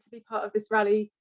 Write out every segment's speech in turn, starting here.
to be part of this rally.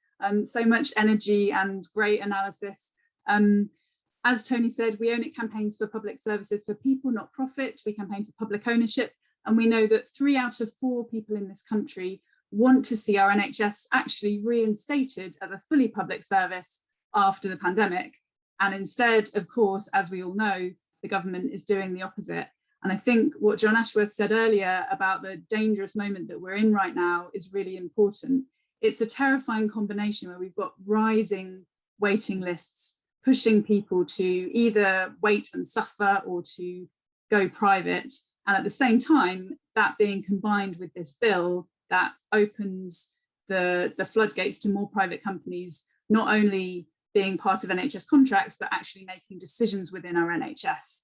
So much energy and great analysis. As Tony said, We Own It campaigns for public services for people, not profit. We campaign for public ownership. And we know that 3 out of 4 people in this country want to see our NHS actually reinstated as a fully public service after the pandemic. And instead, of course, as we all know, the government is doing the opposite. And I think what John Ashworth said earlier about the dangerous moment that we're in right now is really important. It's a terrifying combination where we've got rising waiting lists, pushing people to either wait and suffer or to go private. And at the same time, that being combined with this bill that opens the floodgates to more private companies, not only being part of NHS contracts, but actually making decisions within our NHS.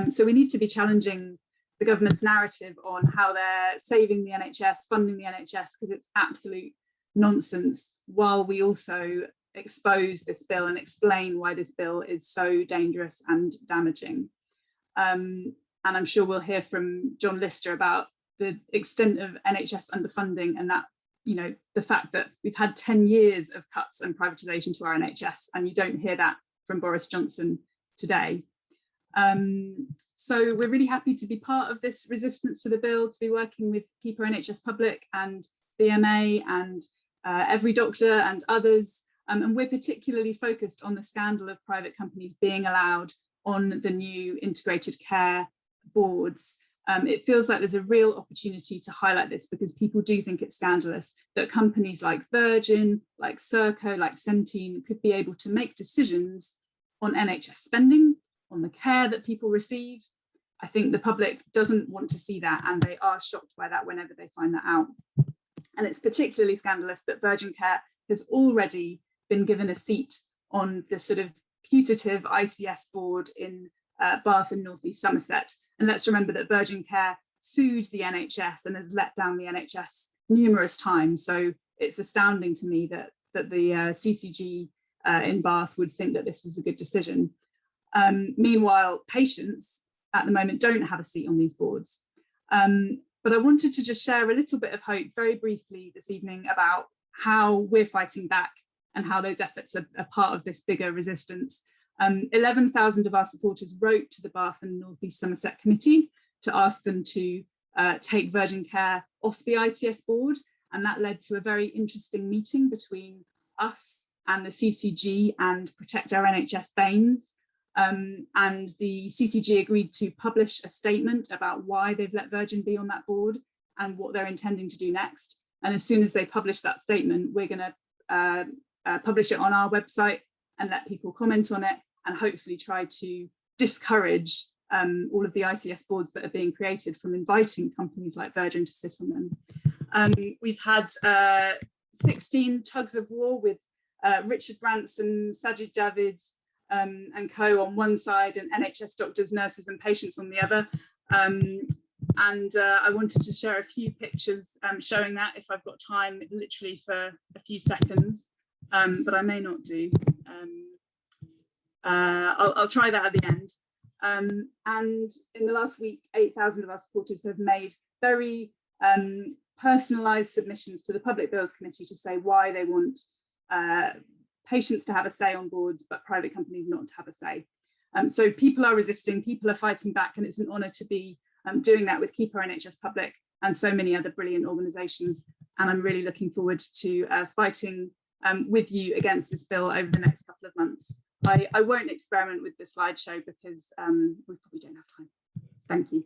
So we need to be challenging the government's narrative on how they're saving the NHS, funding the NHS, because it's absolute nonsense, while we also expose this bill and explain why this bill is so dangerous and damaging. And I'm sure we'll hear from John Lister about the extent of NHS underfunding, and that, you know, the fact that we've had 10 years of cuts and privatisation to our NHS, and you don't hear that from Boris Johnson today. So we're really happy to be part of this resistance to the bill, to be working with Keep Our NHS Public and BMA and Every Doctor and others. And we're particularly focused on the scandal of private companies being allowed on the new integrated care boards. It feels like there's a real opportunity to highlight this, because people do think it's scandalous that companies like Virgin, like Serco, like Centene could be able to make decisions on NHS spending, on the care that people receive. I think the public doesn't want to see that, and they are shocked by that whenever they find that out. And it's particularly scandalous that Virgin Care has already been given a seat on the sort of putative ICS board in Bath and North East Somerset. And let's remember that Virgin Care sued the NHS and has let down the NHS numerous times. So it's astounding to me that the CCG in Bath would think that this was a good decision. Meanwhile, patients at the moment don't have a seat on these boards. But I wanted to just share a little bit of hope very briefly this evening about how we're fighting back and how those efforts are part of this bigger resistance. 11,000 of our supporters wrote to the Bath and North East Somerset Committee to ask them to take Virgin Care off the ICS board. And that led to a very interesting meeting between us and the CCG and Protect Our NHS BAMES. And the CCG agreed to publish a statement about why they've let Virgin be on that board and what they're intending to do next. And as soon as they publish that statement, we're going to publish it on our website and let people comment on it, and hopefully try to discourage all of the ICS boards that are being created from inviting companies like Virgin to sit on them. We've had 16 tugs of war with Richard Branson, Sajid Javid and co on one side, and NHS doctors, nurses and patients on the other. I wanted to share a few pictures showing that, if I've got time, literally for a few seconds, but I may not do. I'll try that at the end. And in the last week, 8,000 of our supporters have made very personalised submissions to the Public Bills Committee to say why they want patients to have a say on boards, but private companies not to have a say. So people are resisting, people are fighting back, and it's an honour to be doing that with Keep Our NHS Public and so many other brilliant organisations. And I'm really looking forward to fighting with you against this bill over the next couple of months. I won't experiment with the slideshow because we probably don't have time. Thank you.